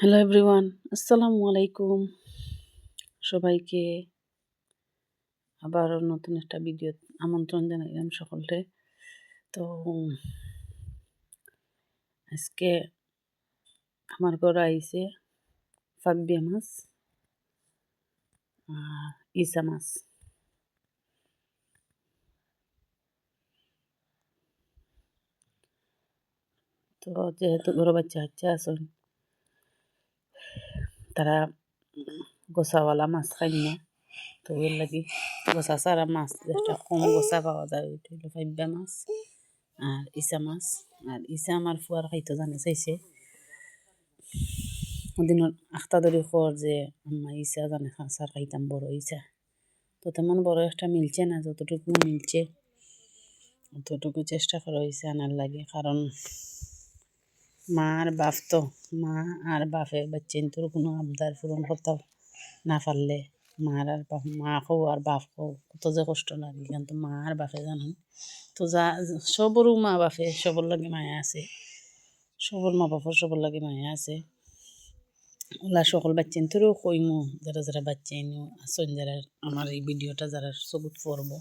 Hello everyone, আসসালামু আলাইকুম। সবাইকে আবারও নতুন একটা ভিডিও আমন্ত্রণ জানাইলাম সকলকে। তো আজকে আমার ঘরে আইছে ফাব্বিয়া মাছ আর ইসা মাছ। তো যেহেতু ঘরে বাচ্চা কাচ্চা আছেন, তারা গোসাওয়ালা মাছ খাই না, তো এর লাগি গোসা সারা মাছ যেটা কম গোসা পাওয়া যায় ওইটা হলো ফাব্বিয়া মাছ আর ইসা মাছ। আর ইসা আমার ফুয়ার খাইতে জানে চাইছে ওদিনত আখতাদরি খর যে আম্মা ইসা জানে খাসার খাইতাম বড় ইসা। তো তেমন বড় একটা মিলছে না, যতটুকু মিলছে অতটুকু চেষ্টা করা হয়েছে আনার লাগে। কারণ মা আর বাপ তো মা আর বাপে বাচ্চাইন্তর কোনো আবদার পূরণ করতে না পারলে মার আর বাপ মা খো আর বাপ খো কত যে কষ্ট লাগে, কিন্তু মা আর বাপে জানেন। তো যা সবরও মা বাপে সবর লাগে মায়া আছে, সবর মা বাপর সবর লাগে মায়া আছে। ওলা সকল বাচ্চাইন্তরও কইমু যারা যারা বাচ্চাইনও আসন, যারা আমার এই ভিডিওটা যারা সবুত পড়বো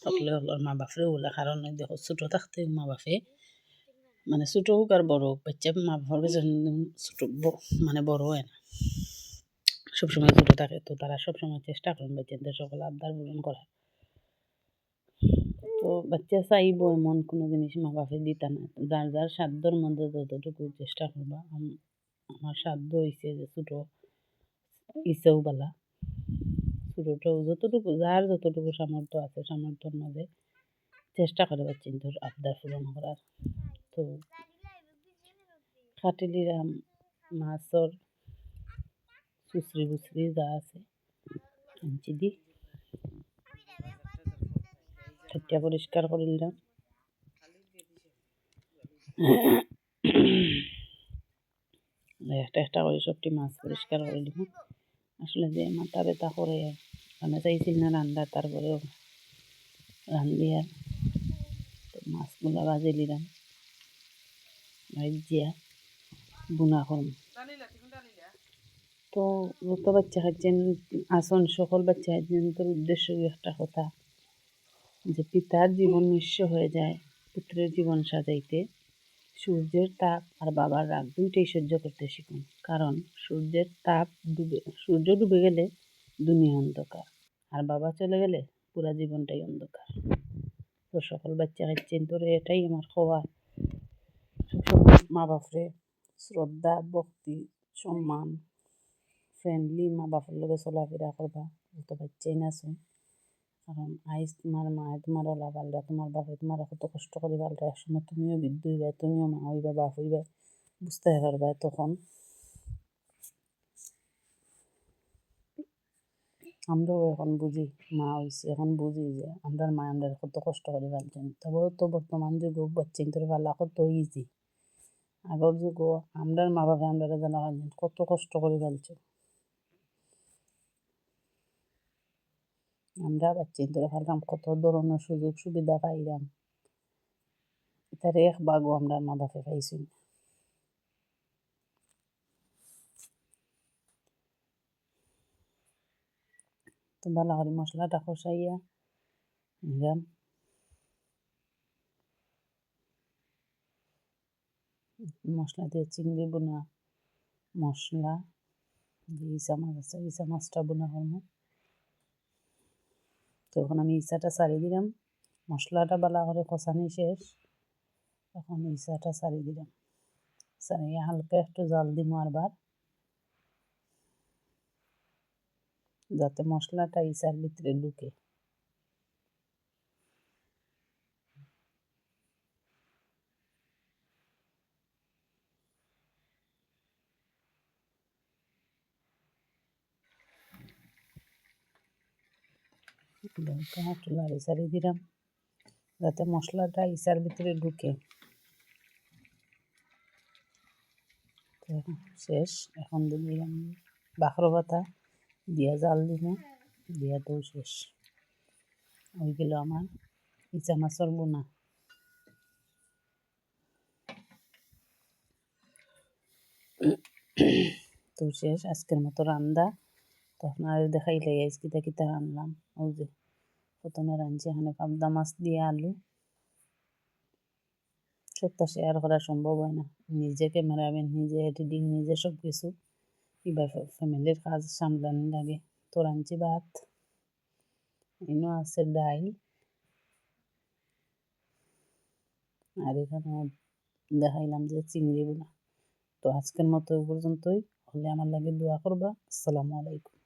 সকলে ওলার মা বাপরে ওলা। কারণ দেখো ছোটো থাকতে মা বাপে মানে ছোটো হোক আর বড় হোক, বাচ্চা মা বাবার কাছে ছোটো মানে বড় হয় না, সবসময় ছোটো থাকে। তো তারা সবসময় চেষ্টা করেন বাচ্চাদের সকল আবদার পূরণ করার। তো বাচ্চা চাইব এমন কোনো জিনিস মা বাপে দিতা না, যার যার সাধ্যর মধ্যে যতটুকু চেষ্টা করবা। আমার সাধ্য হয়েছে যে ছোটো ইচ্ছেও বালা, ছোটোটাও যতটুকু যার যতটুকু সামর্থ্য আছে সামর্থ্যর মাঝে চেষ্টা করে বাচ্চাদের আবদার পূরণ করার। তো খাটিলিরাম মাছর সুসরি বুসরি যা আছে আনছি দি খাটিয়া পরিষ্কার করে নিলাম। একটা একটা করে সবটি মাছ পরিষ্কার করে দিব। আসলে যে মাথা ব্যথা করে মানে চাইছিল না রান্না, তারপরেও রান্ধি আর মাছগুলো ভাজি নিলাম, ভাজিয়া বুনা করম। তো যত বাচ্চা খাচ্ছেন আসন সকল বাচ্চা খাচ্ছেন, তোর উদ্দেশ্য একটা কথা যে পিতার জীবন নিঃস্ব হয়ে যায় পুত্রের জীবন সাজাইতে। সূর্যের তাপ আর বাবার রাগ দুইটাই সহ্য করতে শিখুন, কারণ সূর্য ডুবে গেলে দুনিয়া অন্ধকার, আর বাবা চলে গেলে পুরা জীবনটাই অন্ধকার। তো সকল বাচ্চা খাচ্ছেন তোর এটাই আমার খাওয়া। সবসময় মা বাপরে শ্রদ্ধা ভক্তি সম্মান ফ্রেন্ডলি মা বাপের লগে চলাফেরা করবা যত বাচ্চাই নাছো। কারণ আইজ তোমার মায়ে তোমার ওলা পালরা, তোমার বাপে তোমার কত কষ্ট করে পালরা, একসময় তুমিও বৃদ্ধ হইবা, তুমিও মা হইবা বাপ হইবা, বুঝতে পারবা। তখন আমরাও এখন বুঝি, মা হয়েছি এখন বুঝি যে আমরা মা আমরা কত কষ্ট করে পালছেন। তবেও তো বর্তমান যুগ বাচ্চাদের পালা কত ইজি। আগর যুগ আমরার মা বাপে আমরা জানা পালছেন কত কষ্ট করে পালছে। আমরা বাচ্চাদের পারলাম কত ধরনের সুযোগ সুবিধা পাইলাম, তার এক ভাগও আমরা মা বাপে পাইছি। তো ভালো করে মশলাটা কষাইয়া নিলাম। মশলা দিয়ে চিংড়ি বোনা মশলা দিয়ে ইসা মাছ আছে, ইসা মাছটা বোনা করবো। তখন আমি ইসাটা সারি দিলাম, মশলাটা ভালো করে কষানি শেষ, তখন ইসাটা সারি দিলাম। সারিয়ে হালকা একটু জল দিব আরবার, যাতে মশলাটা ইসার ভিতরে ঢুকে। একটু লাড়ি সারি দিলাম যাতে মশলাটা ইসার ভিতরে ঢুকে। শেষ, এখন দিলাম বাখর পাতা দিয়া জাল দিব, দিয়া তো শেষ হয়ে গেল আমার ইচা মাছের বোনা। তো শেষ আজকের মতো রান্দা। তো আপনারা দেখাইলে কিতা কিতা রানলাম। ওই যে প্রথমে রাঁধছি এখানে পাবদা মাছ দিয়ে আলু। সবটা শেয়ার করা সম্ভব হয় না, নিজে ক্যামেরাম্যান, নিজে এডিটিং, নিজে সব কিছু এবার ফ্যামিলির কাজ সামলানো লাগে। তো রাঁধছি ভাত, এনো আছে ডাইল, আর এখানে দেখাইলাম যে চিংড়ি বোনা। তো আজকের মতো পর্যন্তই, হলে আমার লাগে দোয়া করবা। আসসালামু আলাইকুম।